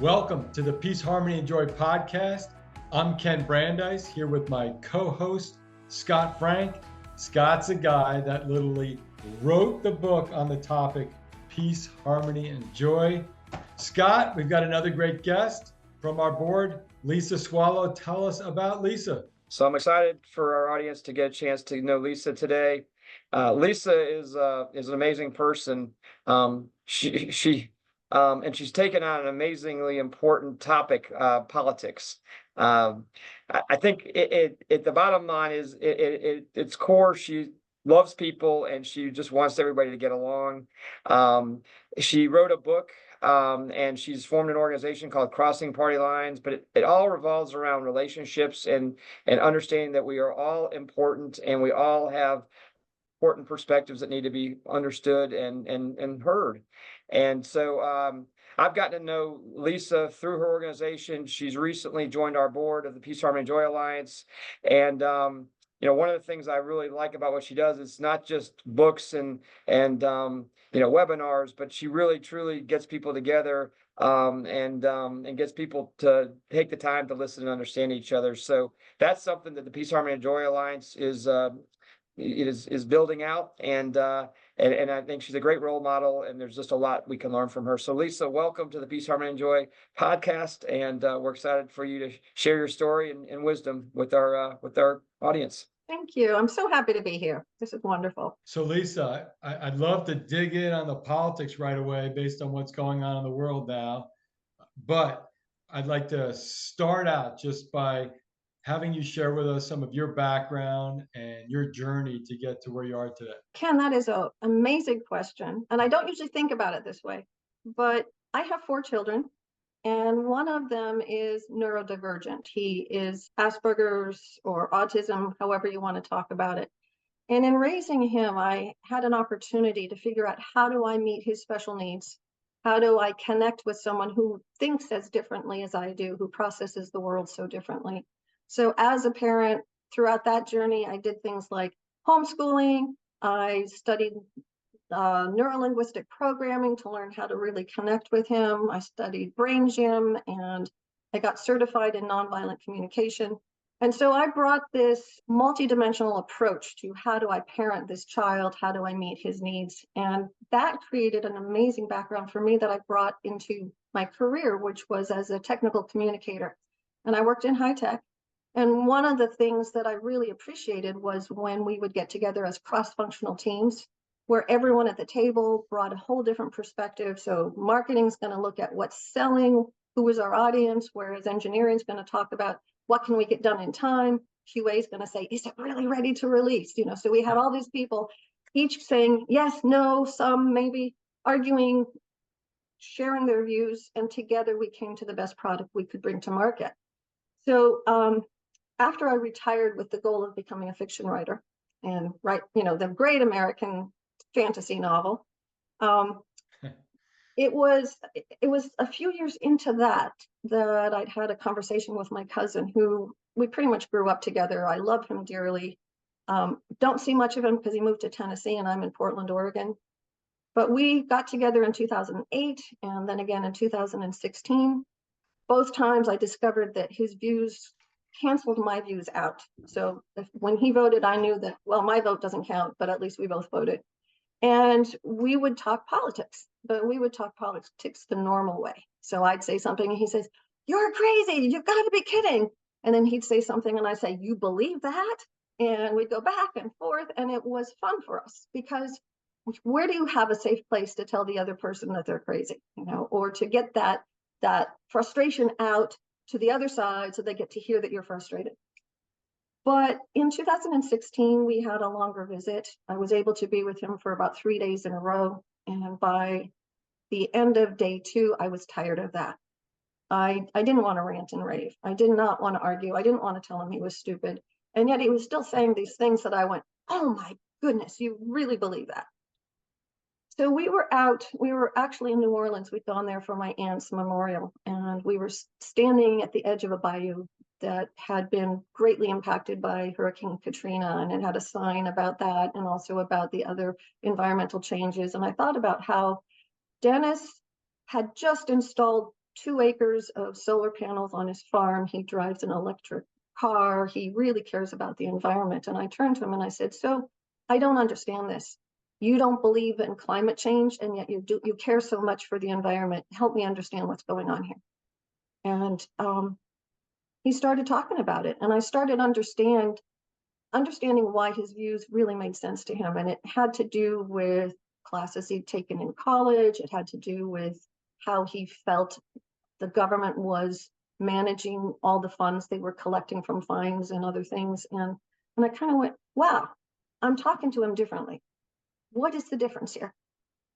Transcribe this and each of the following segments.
Welcome to the Peace, Harmony, and Joy podcast. I'm Ken Brandeis here with my co-host, Scott Frank. Scott's a guy that literally wrote the book on the topic, Peace, Harmony, and Joy. Scott, we've got another great guest from our board, Lisa Swallow. Tell us about Lisa. So I'm excited for our audience to get a chance to know Lisa today. Lisa is an amazing person. And she's taken on an amazingly important topic, politics. I think the bottom line is its core. She loves people and she just wants everybody to get along. She wrote a book. And she's formed an organization called Crossing Party Lines, but it all revolves around relationships and understanding that we are all important and we all have important perspectives that need to be understood and heard. And so I've gotten to know Lisa through her organization. She's recently joined our board of the Peace, Harmony, and Joy Alliance. And one of the things I really like about what she does is not just books and webinars, but she really truly gets people together and gets people to take the time to listen and understand each other. So that's something that the Peace, Harmony, and Joy Alliance is building out, and I think she's a great role model, and there's just a lot we can learn from her. So Lisa, welcome to the Peace, Harmony, and Joy podcast, and we're excited for you to share your story and wisdom with our audience. Thank you. I'm so happy to be here. This is wonderful. So Lisa, I'd love to dig in on the politics right away based on what's going on in the world now, but I'd like to start out just by having you share with us some of your background and your journey to get to where you are today. Ken, that is an amazing question. And I don't usually think about it this way, but I have 4 children, and one of them is neurodivergent. He is Asperger's or autism, however you want to talk about it. And in raising him, I had an opportunity to figure out, how do I meet his special needs? How do I connect with someone who thinks as differently as I do, who processes the world so differently? So as a parent, throughout that journey, I did things like homeschooling. I studied neurolinguistic programming to learn how to really connect with him. I studied brain gym, and I got certified in nonviolent communication. And so I brought this multidimensional approach to, how do I parent this child? How do I meet his needs? And that created an amazing background for me that I brought into my career, which was as a technical communicator. And I worked in high tech. And one of the things that I really appreciated was when we would get together as cross-functional teams, where everyone at the table brought a whole different perspective. So marketing is going to look at what's selling, who is our audience, whereas engineering is going to talk about what can we get done in time. QA is going to say, is it really ready to release? So we had all these people, each saying yes, no, some maybe arguing, sharing their views, and together we came to the best product we could bring to market. So after I retired with the goal of becoming a fiction writer and write, the great American fantasy novel, it was a few years into that I'd had a conversation with my cousin, who we pretty much grew up together. I love him dearly. Don't see much of him because he moved to Tennessee and I'm in Portland, Oregon. But we got together in 2008 and then again in 2016. Both times I discovered that his views canceled my views out. So when he voted, I knew that, well, my vote doesn't count, but at least we both voted. And we would talk politics, but we would talk politics the normal way. So I'd say something and he says, "You're crazy, you've got to be kidding." And then he'd say something and I'd say, "You believe that?" And we'd go back and forth, and it was fun for us, because where do you have a safe place to tell the other person that they're crazy, or to get that frustration out to the other side so they get to hear that you're frustrated. But in 2016, we had a longer visit. I was able to be with him for about 3 days in a row. And by the end of day 2, I was tired of that. I didn't want to rant and rave. I did not want to argue. I didn't want to tell him he was stupid. And yet he was still saying these things that I went, "Oh my goodness, you really believe that?" So we were actually in New Orleans. We'd gone there for my aunt's memorial, and we were standing at the edge of a bayou that had been greatly impacted by Hurricane Katrina, and it had a sign about that and also about the other environmental changes. And I thought about how Dennis had just installed 2 acres of solar panels on his farm. He drives an electric car. He really cares about the environment. And I turned to him and I said, so I don't understand this. You don't believe in climate change, and yet you care so much for the environment. Help me understand what's going on here. And he started talking about it, and I started understanding why his views really made sense to him. And it had to do with classes he'd taken in college. It had to do with how he felt the government was managing all the funds they were collecting from fines and other things. And I kind of went, wow, I'm talking to him differently. What is the difference here?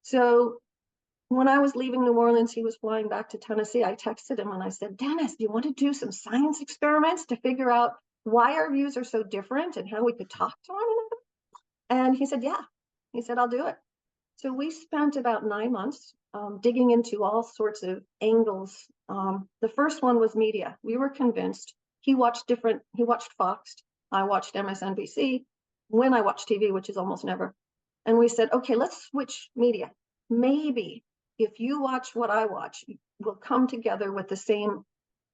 So when I was leaving New Orleans, he was flying back to Tennessee. I texted him and I said, Dennis, do you want to do some science experiments to figure out why our views are so different and how we could talk to one another? And he said, yeah. He said, I'll do it. So we spent about 9 months digging into all sorts of angles. The first one was media. We were convinced. He watched Fox. I watched MSNBC. When I watched TV, which is almost never. And we said, okay, let's switch media. Maybe if you watch what I watch, we'll come together with the same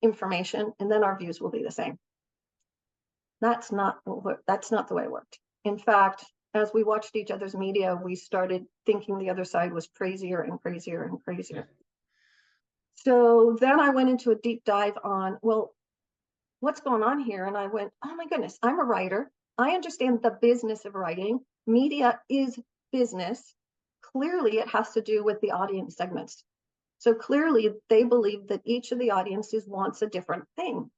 information, and then our views will be the same. That's not the way it worked. In fact, as we watched each other's media, we started thinking the other side was crazier and crazier and crazier. So then I went into a deep dive on, well, what's going on here? And I went, oh my goodness, I'm a writer. I understand the business of writing. Media is business. Clearly, it has to do with the audience segments. So clearly, they believe that each of the audiences wants a different thing.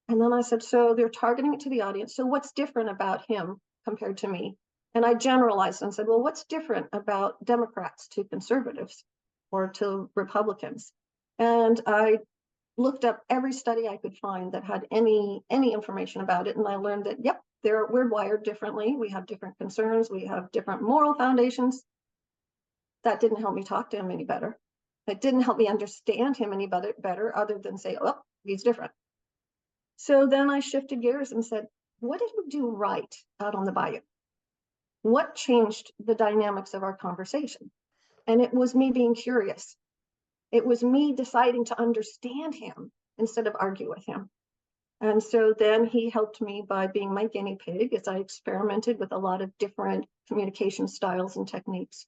And then I said, so they're targeting it to the audience. So what's different about him compared to me? And I generalized and said, well, what's different about Democrats to conservatives or to Republicans? And I looked up every study I could find that had any information about it. And I learned that, yep, we're wired differently. We have different concerns. We have different moral foundations. That didn't help me talk to him any better. It didn't help me understand him any better other than say, oh, he's different. So then I shifted gears and said, what did we do right out on the bayou? What changed the dynamics of our conversation? And it was me being curious. It was me deciding to understand him instead of argue with him. And so then he helped me by being my guinea pig as I experimented with a lot of different communication styles and techniques.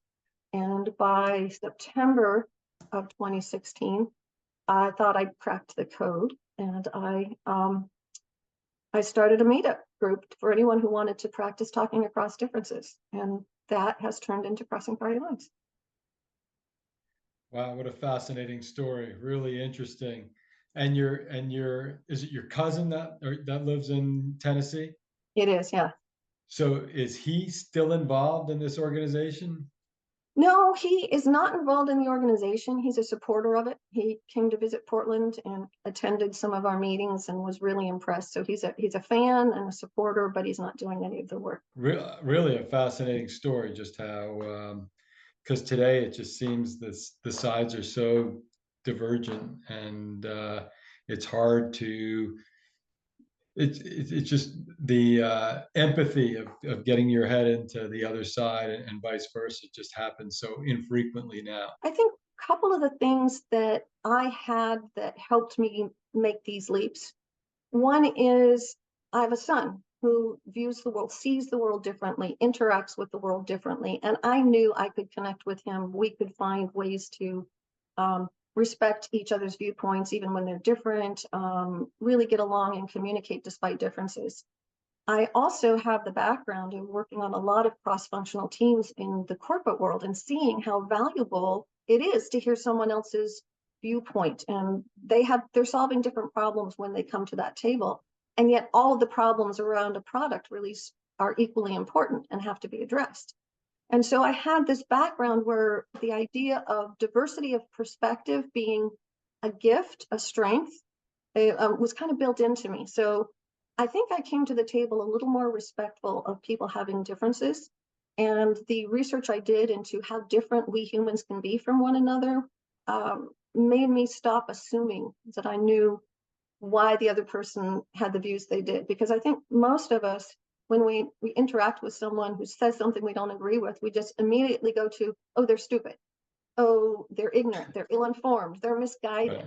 And by September of 2016, I thought I'd cracked the code, and I started a meetup group for anyone who wanted to practice talking across differences. And that has turned into Crossing Party Lines. Wow, what a fascinating story. Really interesting. And is it your cousin that lives in Tennessee? It is, yeah. So is he still involved in this organization? No, he is not involved in the organization. He's a supporter of it. He came to visit Portland and attended some of our meetings and was really impressed. So he's a fan and a supporter, but he's not doing any of the work. Really a fascinating story, just how because today it just seems the sides are so divergent, and it's hard to it's just the empathy of getting your head into the other side, and vice versa just happens so infrequently now. I think a couple of the things that I had that helped me make these leaps. One is I have a son who views the world, sees the world differently, interacts with the world differently. And I knew I could connect with him. We could find ways to respect each other's viewpoints, even when they're different, really get along and communicate despite differences. I also have the background of working on a lot of cross-functional teams in the corporate world and seeing how valuable it is to hear someone else's viewpoint. And they're solving different problems when they come to that table. And yet all of the problems around a product release are equally important and have to be addressed. And so I had this background where the idea of diversity of perspective being a gift, a strength, was kind of built into me. So I think I came to the table a little more respectful of people having differences. And the research I did into how different we humans can be from one another made me stop assuming that I knew why the other person had the views they did. Because I think most of us, when we interact with someone who says something we don't agree with, we just immediately go to, oh, they're stupid. Oh, they're ignorant. They're ill-informed. They're misguided. Right.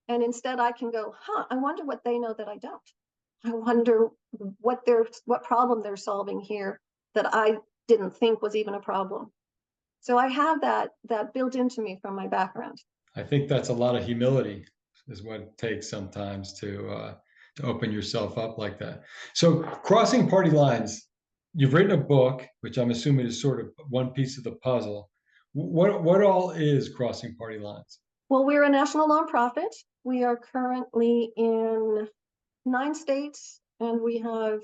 And instead I can go, I wonder what they know that I don't. I wonder what problem they're solving here that I didn't think was even a problem. So I have that built into me from my background. I think that's a lot of humility is what it takes sometimes to open yourself up like that. So crossing party lines, you've written a book, which I'm assuming is sort of one piece of the puzzle. What all is crossing party lines? Well, we're a national nonprofit. We are currently in 9 states and we have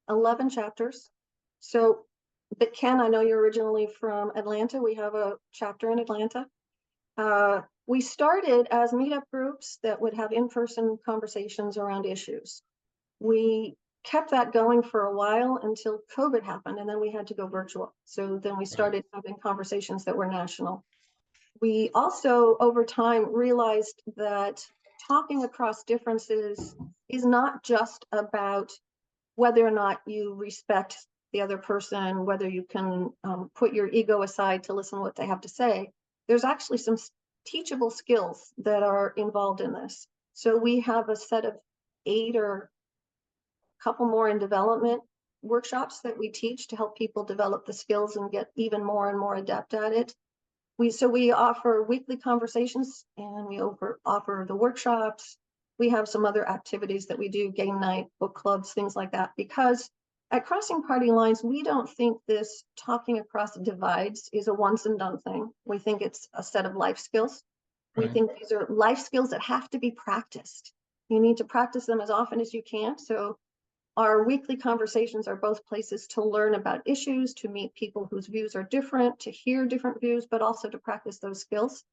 11 chapters. So, but Ken, I know you're originally from Atlanta. We have a chapter in Atlanta. We started as meetup groups that would have in-person conversations around issues. We kept that going for a while until COVID happened, and then we had to go virtual. So then we started having conversations that were national. We also, over time, realized that talking across differences is not just about whether or not you respect the other person, whether you can put your ego aside to listen to what they have to say. There's actually some teachable skills that are involved in this. So we have a set of 8 or a couple more in development workshops that we teach to help people develop the skills and get even more and more adept at it. We offer weekly conversations and we offer the workshops. We have some other activities that we do, game night, book clubs, things like that, because at Crossing Party Lines, we don't think this talking across divides is a once and done thing. We think it's a set of life skills. We think these are life skills that have to be practiced. You need to practice them as often as you can. So our weekly conversations are both places to learn about issues, to meet people whose views are different, to hear different views, but also to practice those skills.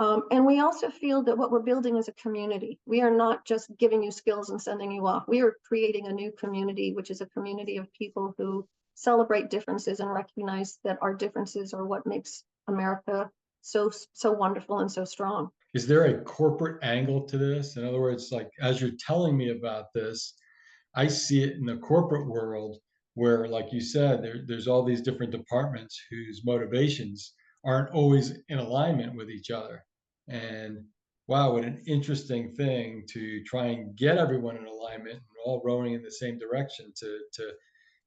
And we also feel that what we're building is a community. We are not just giving you skills and sending you off. We are creating a new community, which is a community of people who celebrate differences and recognize that our differences are what makes America so wonderful and so strong. Is there a corporate angle to this? In other words, like as you're telling me about this, I see it in the corporate world where, like you said, there's all these different departments whose motivations aren't always in alignment with each other. And wow, what an interesting thing to try and get everyone in alignment and all rowing in the same direction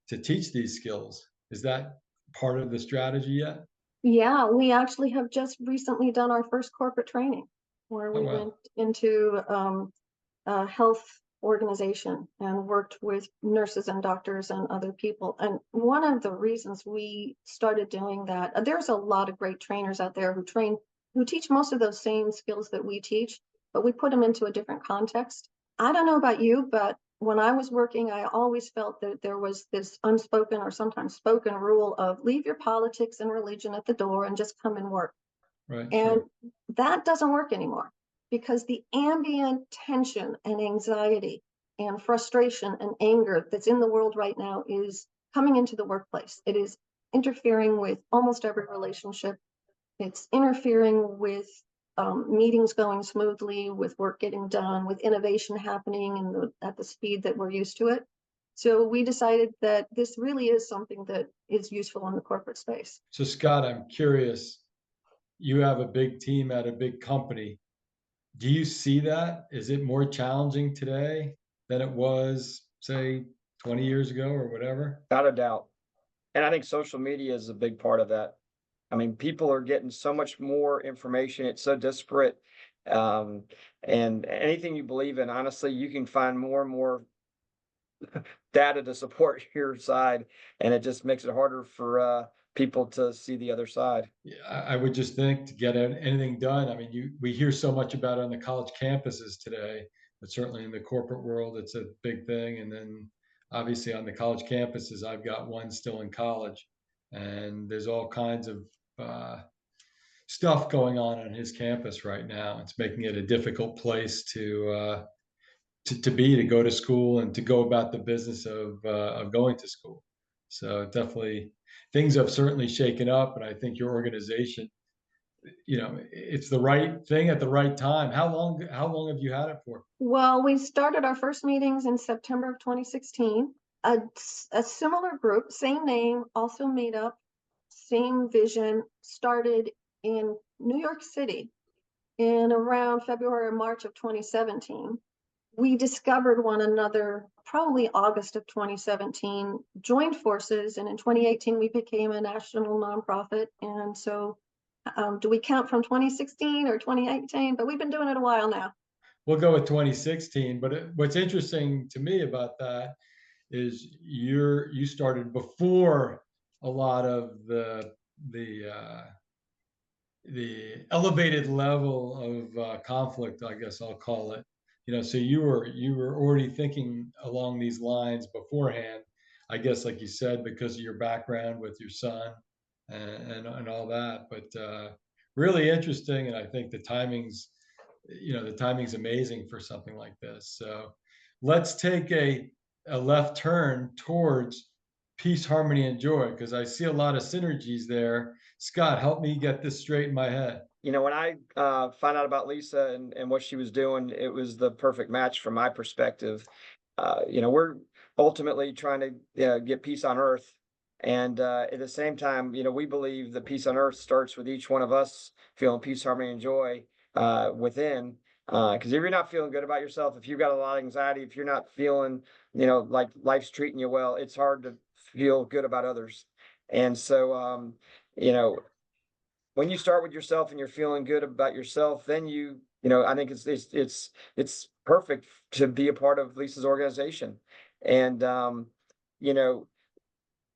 to teach these skills. Is that part of the strategy yet? Yeah, we actually have just recently done our first corporate training where we went into a health organization and worked with nurses and doctors and other people. And one of the reasons we started doing that, there's a lot of great trainers out there who teach most of those same skills that we teach, but we put them into a different context. I don't know about you, but when I was working, I always felt that there was this unspoken or sometimes spoken rule of leave your politics and religion at the door and just come and work. Right. And that doesn't work anymore because the ambient tension and anxiety and frustration and anger that's in the world right now is coming into the workplace. It is interfering with almost every relationship. It's interfering with meetings going smoothly, with work getting done, with innovation happening at the speed that we're used to it. So we decided that this really is something that is useful in the corporate space. So Scott, I'm curious, you have a big team at a big company. Do you see that? Is it more challenging today than it was, say, 20 years ago or whatever? Without a doubt. And I think social media is a big part of that. I mean, people are getting so much more information. It's so disparate. And anything you believe in, honestly, you can find more and more data to support your side. And it just makes it harder for people to see the other side. Yeah, I would just think to get anything done. I mean, we hear so much about it on the college campuses today, but certainly in the corporate world, it's a big thing. And then obviously on the college campuses, I've got one still in college, and there's all kinds of stuff going on his campus right now. It's making it a difficult place to go to school and to go about the business of going to school. So definitely things have certainly shaken up, and I think your organization, it's the right thing at the right time. How long have you had it for? Well, we started our first meetings in September of 2016. A similar group, same name, also made up, same vision, started in New York City in around February or March of 2017. We discovered one another probably August of 2017, joined forces, and in 2018 we became a national nonprofit. And so do we count from 2016 or 2018? But we've been doing it a while now. We'll go with 2016. But what's interesting to me about that is you started before a lot of the elevated level of conflict, I guess I'll call it. So you were already thinking along these lines beforehand, I guess, like you said, because of your background with your son and all that. But really interesting, and I think the timing's amazing for something like this. So let's take a left turn towards peace, harmony, and joy, because I see a lot of synergies there. Scott, help me get this straight in my head. When I found out about Lisa and what she was doing, it was the perfect match from my perspective. We're ultimately trying to get peace on earth. And at the same time, we believe that peace on earth starts with each one of us feeling peace, harmony, and joy within. Because if you're not feeling good about yourself, if you've got a lot of anxiety, if you're not feeling, like life's treating you well, it's hard to feel good about others. And so, when you start with yourself and you're feeling good about yourself, then I think it's perfect to be a part of Lisa's organization. And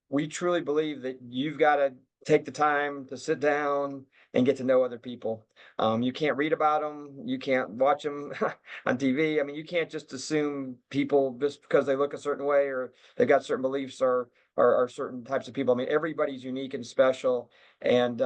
we truly believe that you've got to take the time to sit down and get to know other people. You can't read about them. You can't watch them on TV. I mean, you can't just assume people just because they look a certain way or they've got certain beliefs or certain types of people. I mean, everybody's unique and special. And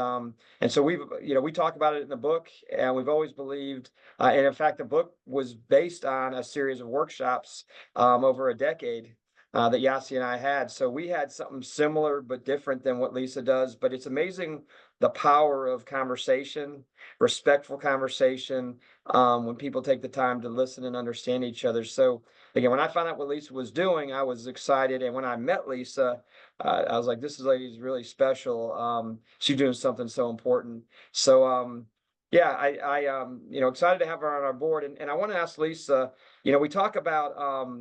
so we talk about it in the book, and we've always believed, and in fact, the book was based on a series of workshops over a decade that Yasi and I had. So we had something similar but different than what Lisa does. But it's amazing the power of conversation, respectful conversation, when people take the time to listen and understand each other. So again, when I found out what Lisa was doing, I was excited. And when I met Lisa, I was like, this lady's really special. She's doing something so important. So yeah, I excited to have her on our board. And I want to ask Lisa, we talk about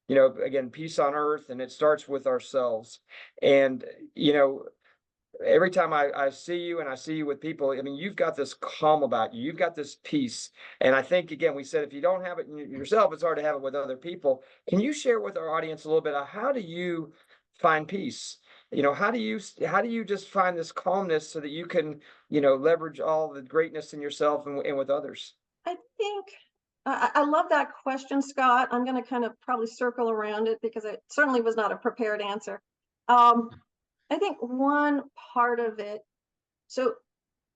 again, peace on earth, and it starts with ourselves. And, every time I see you and I see you with people, I mean, you've got this calm about you. You've got this peace. And I think, again, we said, if you don't have it yourself, it's hard to have it with other people. Can you share with our audience a little bit of how do you find peace? How do you just find this calmness so that you can, leverage all the greatness in yourself and with others? I think I love that question, Scott. I'm going to kind of probably circle around it because it certainly was not a prepared answer. I think one part of it, so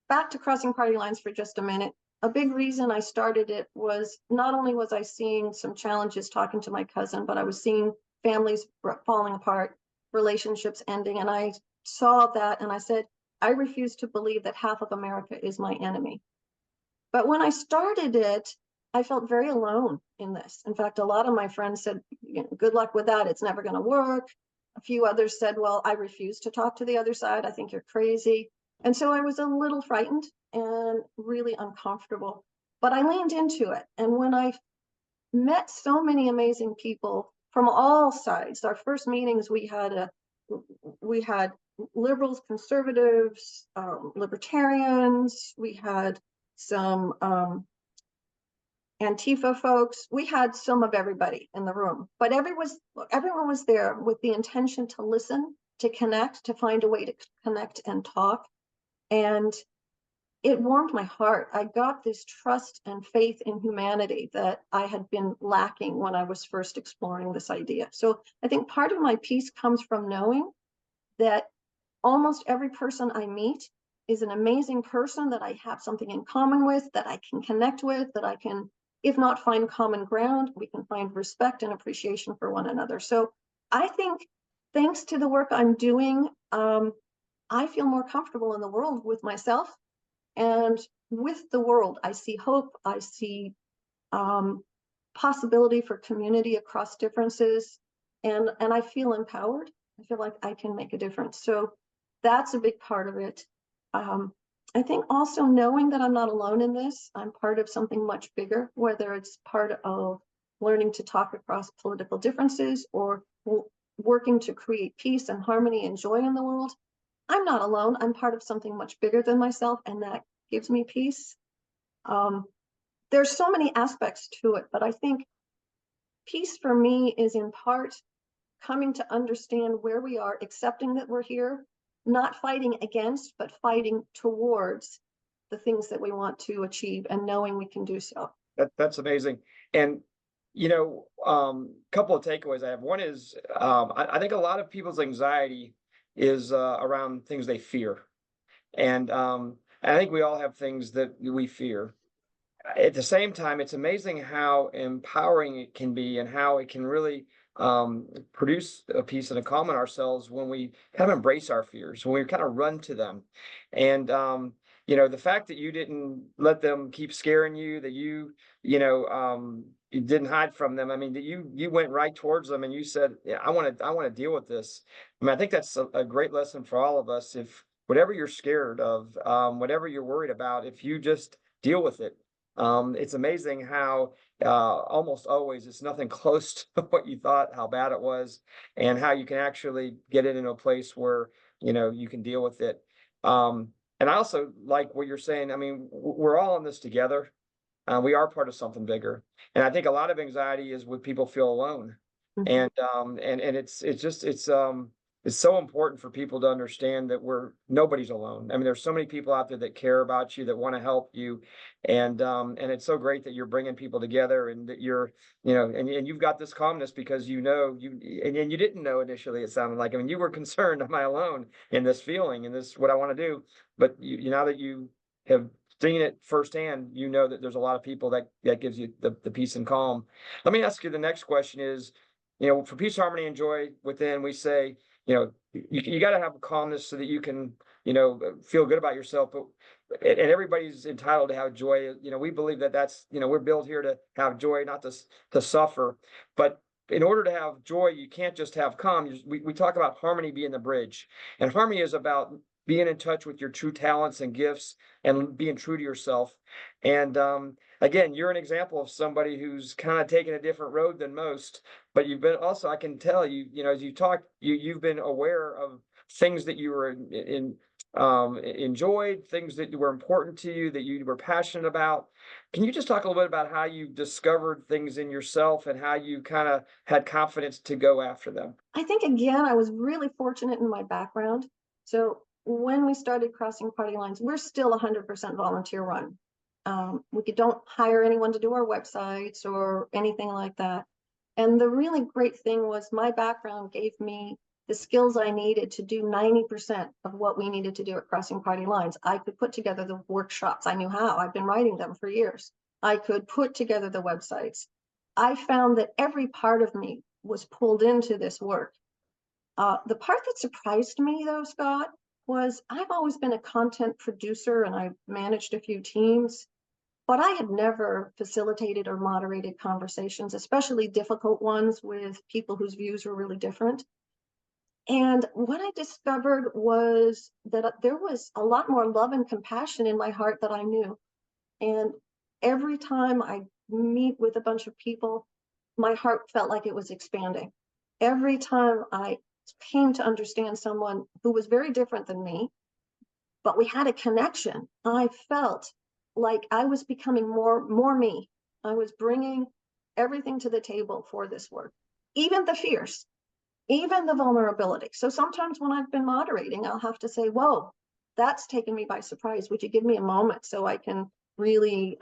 back to crossing party lines for just a minute. A big reason I started it was not only was I seeing some challenges talking to my cousin, but I was seeing families falling apart, relationships ending. And I saw that and I said, I refuse to believe that half of America is my enemy. But when I started it, I felt very alone in this. In fact, a lot of my friends said, good luck with that. It's never going to work. A few others said, well, I refuse to talk to the other side. I think you're crazy. And so I was a little frightened and really uncomfortable, but I leaned into it. And when I met so many amazing people from all sides, our first meetings, we had liberals, conservatives, libertarians, we had some Antifa folks. We had some of everybody in the room, but everyone was there with the intention to listen, to connect, to find a way to connect and talk. And it warmed my heart. I got this trust and faith in humanity that I had been lacking when I was first exploring this idea. So I think part of my peace comes from knowing that almost every person I meet is an amazing person that I have something in common with, that I can connect with, that I can, if not find common ground, we can find respect and appreciation for one another. So I think thanks to the work I'm doing, I feel more comfortable in the world with myself and with the world. I see hope. I see possibility for community across differences, and I feel empowered. I feel like I can make a difference. So that's a big part of it. I think also knowing that I'm not alone in this, I'm part of something much bigger, whether it's part of learning to talk across political differences or working to create peace and harmony and joy in the world. I'm not alone. I'm part of something much bigger than myself, and that gives me peace. Um, there's so many aspects to it, but I think peace for me is in part coming to understand where we are, accepting that we're here, not fighting against, but fighting towards the things that we want to achieve and knowing we can do so. That's amazing. And couple of takeaways I have. One is I think a lot of people's anxiety is around things they fear. And I think we all have things that we fear. At the same time, it's amazing how empowering it can be and how it can really produce a peace and a calm in ourselves when we kind of embrace our fears, when we kind of run to them. And the fact that you didn't let them keep scaring you, that you didn't hide from them. I mean, that you went right towards them and you said, yeah, I want to deal with this. I mean, I think that's a great lesson for all of us. If whatever you're scared of, whatever you're worried about, if you just deal with it. It's amazing how almost always it's nothing close to what you thought, how bad it was, and how you can actually get it into a place where you can deal with it. And I also like what you're saying. I mean, we're all in this together. We are part of something bigger, and I think a lot of anxiety is when people feel alone, and it's so important for people to understand that nobody's alone. I mean, there's so many people out there that care about you, that want to help you, and it's so great that you're bringing people together, and that you're and you've got this calmness because you didn't know initially. It sounded like, I mean, you were concerned, am I alone in this feeling and this what I want to do, but now that you have seen it firsthand, that there's a lot of people that gives you the peace and calm. Let me ask you the next question is, for peace, harmony, and joy within, we say, you got to have calmness so that you can, feel good about yourself. But and everybody's entitled to have joy. We believe that's, we're built here to have joy, not to suffer. But in order to have joy, you can't just have calm. We talk about harmony being the bridge, and harmony is about being in touch with your true talents and gifts and being true to yourself. And again, you're an example of somebody who's kind of taken a different road than most, but you've been also, I can tell as you talk, you've been aware of things that you were enjoyed, things that were important to you, that you were passionate about. Can you just talk a little bit about how you discovered things in yourself and how you kind of had confidence to go after them? I think, again, I was really fortunate in my background. So when we started Crossing Party Lines, we're still 100% volunteer run. We don't hire anyone to do our websites or anything like that. And the really great thing was my background gave me the skills I needed to do 90% of what we needed to do at Crossing Party Lines. I could put together the workshops. I knew how. I've been writing them for years. I could put together the websites. I found that every part of me was pulled into this work. The part that surprised me, though, Scott, was I've always been a content producer and I've managed a few teams, but I had never facilitated or moderated conversations, especially difficult ones with people whose views were really different. And what I discovered was that there was a lot more love and compassion in my heart that I knew. And every time I meet with a bunch of people, my heart felt like it was expanding. Every time I came to understand someone who was very different than me, but we had a connection, I felt like I was becoming more me. I was bringing everything to the table for this work, even the fears, even the vulnerability. So sometimes when I've been moderating, I'll have to say, whoa, that's taken me by surprise. Would you give me a moment so I can really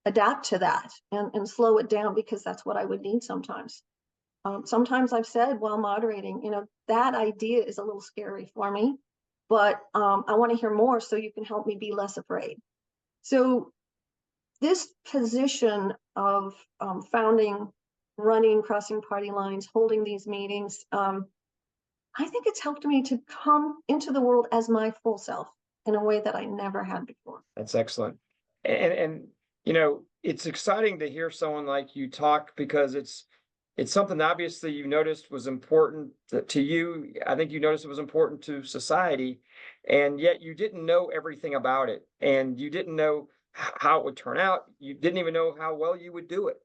adapt to that and slow it down, because that's what I would need sometimes. Sometimes I've said while moderating, that idea is a little scary for me, but I want to hear more so you can help me be less afraid. So this position of founding, running, Crossing Party Lines, holding these meetings, I think it's helped me to come into the world as my full self in a way that I never had before. That's excellent. And it's exciting to hear someone like you talk, because it's something that obviously you noticed was important to you. I think you noticed it was important to society, and yet you didn't know everything about it, and you didn't know how it would turn out. You didn't even know how well you would do it.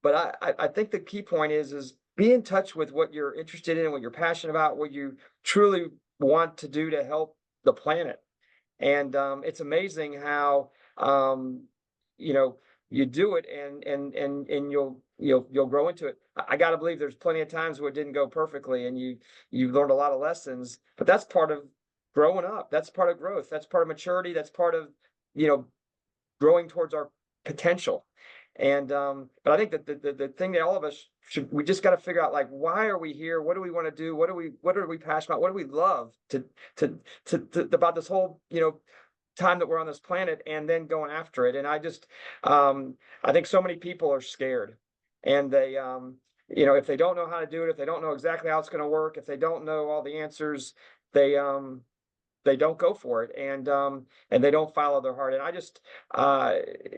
But I think the key point is be in touch with what you're interested in, what you're passionate about, what you truly want to do to help the planet. And it's amazing how you know you do it, and you'll grow into it. I got to believe there's plenty of times where it didn't go perfectly, and you learned a lot of lessons. But that's part of growing up. That's part of growth. That's part of maturity. That's part of you know growing towards our potential. And but I think that the thing that all of us we just got to figure out, like, why are we here? What do we want to do? What are we passionate about? What do we love to about this whole time that we're on this planet, and then going after it. And I think so many people are scared, and they if they don't know how to do it, if they don't know exactly how it's going to work, if they don't know all the answers, they don't go for it, and they don't follow their heart. And I just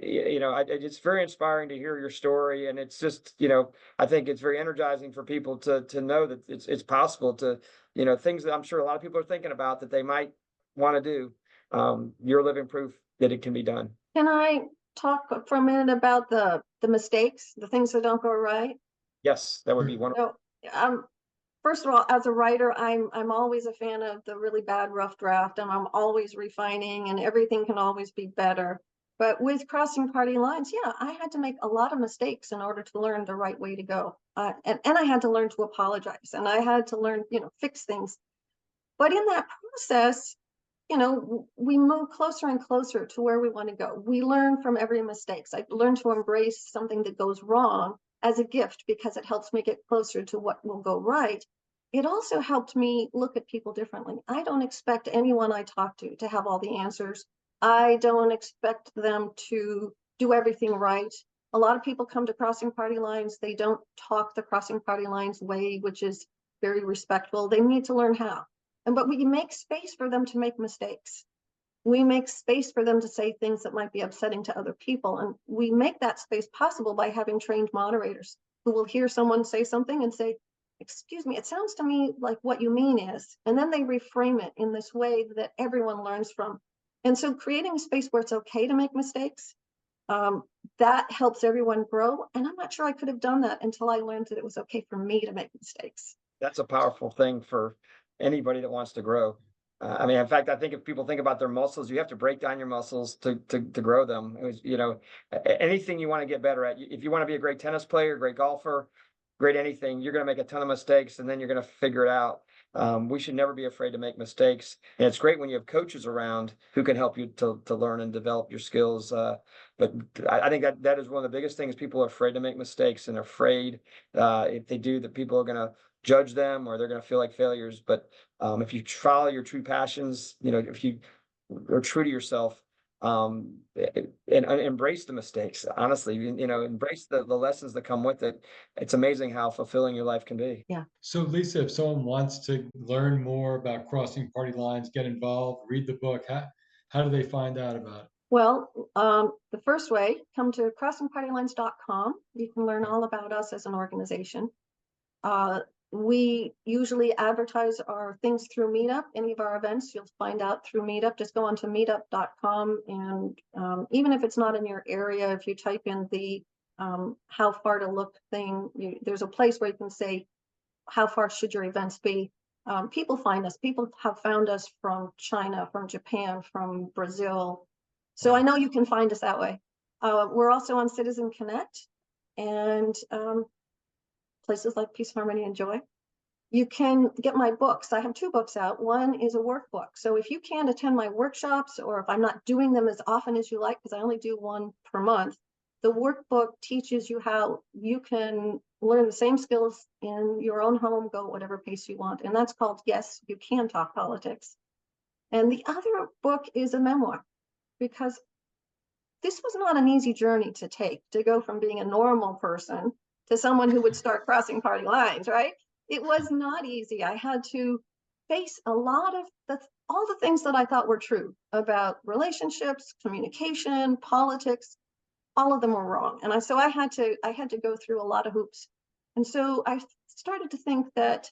it's very inspiring to hear your story, and it's just I think it's very energizing for people to know that it's possible to things that I'm sure a lot of people are thinking about that they might want to do. You're living proof that it can be done. Can I talk for a minute about the mistakes, the things that don't go right? Yes, that would be wonderful. So, first of all, as a writer, I'm always a fan of the really bad rough draft, and I'm always refining, and everything can always be better. But with crossing party lines, yeah, I had to make a lot of mistakes in order to learn the right way to go, and I had to learn to apologize, and I had to learn, fix things. But in that process, we move closer and closer to where we want to go. We learn from every mistake. I learned to embrace something that goes wrong as a gift because it helps me get closer to what will go right. It also helped me look at people differently. I don't expect anyone I talk to have all the answers. I don't expect them to do everything right. A lot of people come to crossing party lines. They don't talk the crossing party lines way, which is very respectful. They need to learn how. But we make space for them to make mistakes. We make space for them to say things that might be upsetting to other people. And we make that space possible by having trained moderators who will hear someone say something and say, excuse me, it sounds to me like what you mean is, and then they reframe it in this way that everyone learns from. And so creating a space where it's okay to make mistakes, that helps everyone grow. And I'm not sure I could have done that until I learned that it was okay for me to make mistakes. That's a powerful thing for anybody that wants to grow. I mean, in fact, I think if people think about their muscles, you have to break down your muscles to grow them. It was, anything you want to get better at. If you want to be a great tennis player, great golfer, great anything, you're going to make a ton of mistakes, and then you're going to figure it out. We should never be afraid to make mistakes, and it's great when you have coaches around who can help you to learn and develop your skills. But I think that is one of the biggest things. People are afraid to make mistakes, and afraid if they do, that people are going to judge them, or they're going to feel like failures. But if you follow your true passions, if you are true to yourself, and embrace the mistakes, honestly, embrace the lessons that come with it. It's amazing how fulfilling your life can be. Yeah. So, Lisa, if someone wants to learn more about crossing party lines, get involved, read the book, how do they find out about it? Well, the first way, come to crossingpartylines.com. You can learn all about us as an organization. We usually advertise our things through Meetup. Any of our events, you'll find out through Meetup. Just go onto meetup.com, and even if it's not in your area, if you type in the how far to look thing, there's a place where you can say, how far should your events be? People find us. People have found us from China, from Japan, from Brazil. So I know you can find us that way. We're also on Citizen Connect, and places like Peace, Harmony, and Joy. You can get my books. I have 2 books out. One is a workbook. So if you can't attend my workshops, or if I'm not doing them as often as you like, because I only do one per month, the workbook teaches you how you can learn the same skills in your own home, go whatever pace you want. And that's called Yes, You Can Talk Politics. And the other book is a memoir, because this was not an easy journey to take, to go from being a normal person to someone who would start crossing party lines, right? It was not easy. I had to face a lot of all the things that I thought were true about relationships, communication, politics. All of them were wrong, and so I had to go through a lot of hoops. And so I started to think that,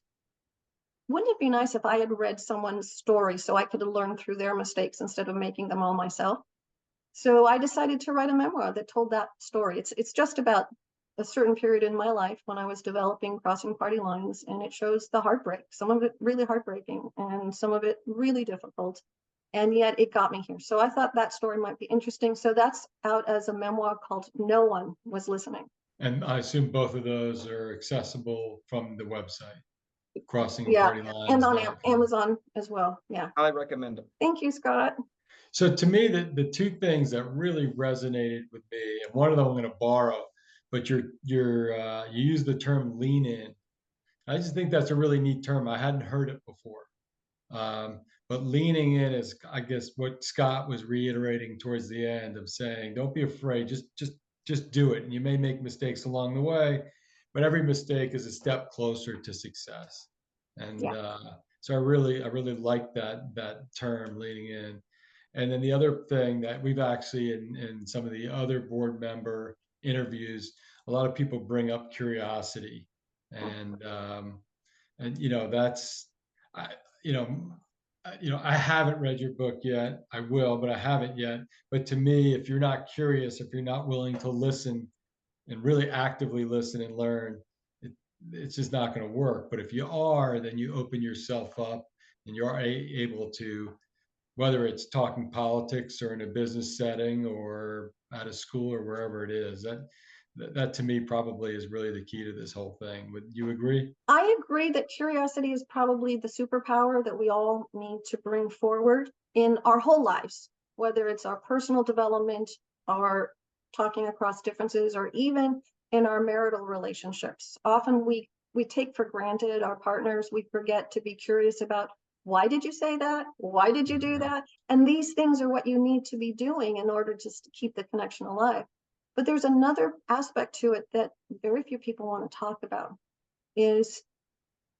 wouldn't it be nice if I had read someone's story so I could learn through their mistakes instead of making them all myself? So I decided to write a memoir that told that story. It's just about a certain period in my life when I was developing crossing party lines, and it shows the heartbreak, some of it really heartbreaking and some of it really difficult. And yet it got me here. So I thought that story might be interesting. So that's out as a memoir called No One Was Listening. And I assume both of those are accessible from the website, Yeah, and on crossingpartylines.com. Amazon as well. Yeah. I recommend them. Thank you, Scott. So to me, the two things that really resonated with me, and one of them I'm going to borrow, but you use the term lean in. I just think that's a really neat term. I hadn't heard it before. But leaning in is, I guess, what Scott was reiterating towards the end of saying, don't be afraid, just do it. And you may make mistakes along the way, but every mistake is a step closer to success. And so I really like that term, leaning in. And then the other thing that we've actually, in some of the other board member interviews, a lot of people bring up curiosity, and that's, I haven't read your book yet. I will, but I haven't yet. But to me, if you're not curious, if you're not willing to listen and really actively listen and learn, it's just not going to work. But if you are, then you open yourself up and you're able to, whether it's talking politics or in a business setting or out of school or wherever it is, that to me probably is really the key to this whole thing. Would you agree? I agree that curiosity is probably the superpower that we all need to bring forward in our whole lives, whether it's our personal development, our talking across differences, or even in our marital relationships. Often we take for granted our partners. We forget to be curious about, why did you say that? Why did you do that? And these things are what you need to be doing in order to keep the connection alive. But there's another aspect to it that very few people want to talk about, is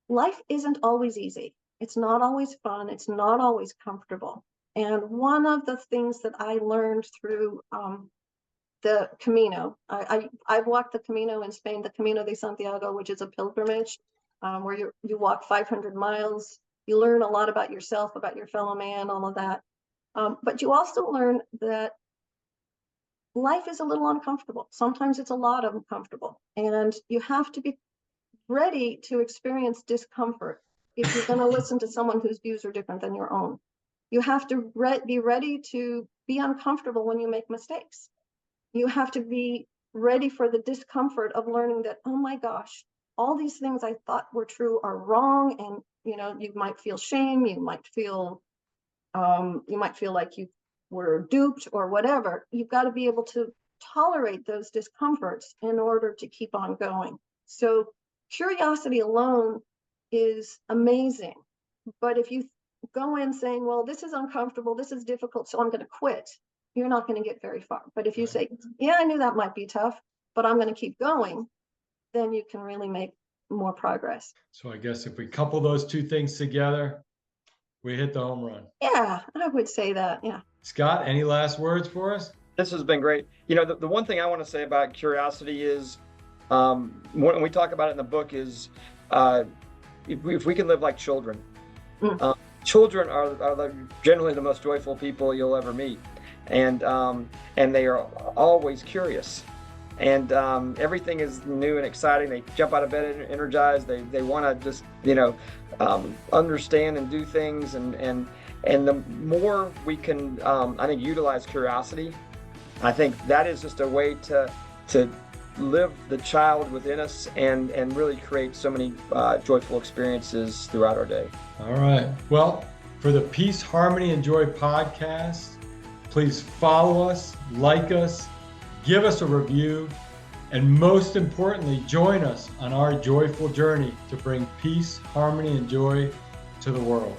life isn't always easy. It's not always fun. It's not always comfortable. And one of the things that I learned through the Camino, I've walked the Camino in Spain, the Camino de Santiago, which is a pilgrimage where you walk 500 miles. You learn a lot about yourself, about your fellow man, all of that. But you also learn that life is a little uncomfortable. Sometimes it's a lot uncomfortable. And you have to be ready to experience discomfort if you're going to listen to someone whose views are different than your own. You have to be ready to be uncomfortable when you make mistakes. You have to be ready for the discomfort of learning that, oh my gosh, all these things I thought were true are wrong. And you might feel shame, you might feel like you were duped or whatever. You've got to be able to tolerate those discomforts in order to keep on going. So curiosity alone is amazing. But if you go in saying, well, this is uncomfortable, this is difficult, so I'm going to quit, you're not going to get very far. But if you say, yeah, I knew that might be tough, but I'm going to keep going, then you can really make more progress. So I guess if we couple those two things together, we hit the home run. Yeah, I would say that. Yeah. Scott, any last words for us? This has been great. The one thing I want to say about curiosity is, when we talk about it in the book, is if we can live like children. Children are generally the most joyful people you'll ever meet, and they are always curious, and everything is new and exciting. They jump out of bed energized. They want to just understand and do things, and the more we can I think utilize curiosity, I think that is just a way to live the child within us and really create so many joyful experiences throughout our day. All right. Well, for the Peace, Harmony, and Joy podcast, please follow us, like us, give us a review, and most importantly, join us on our joyful journey to bring peace, harmony, and joy to the world.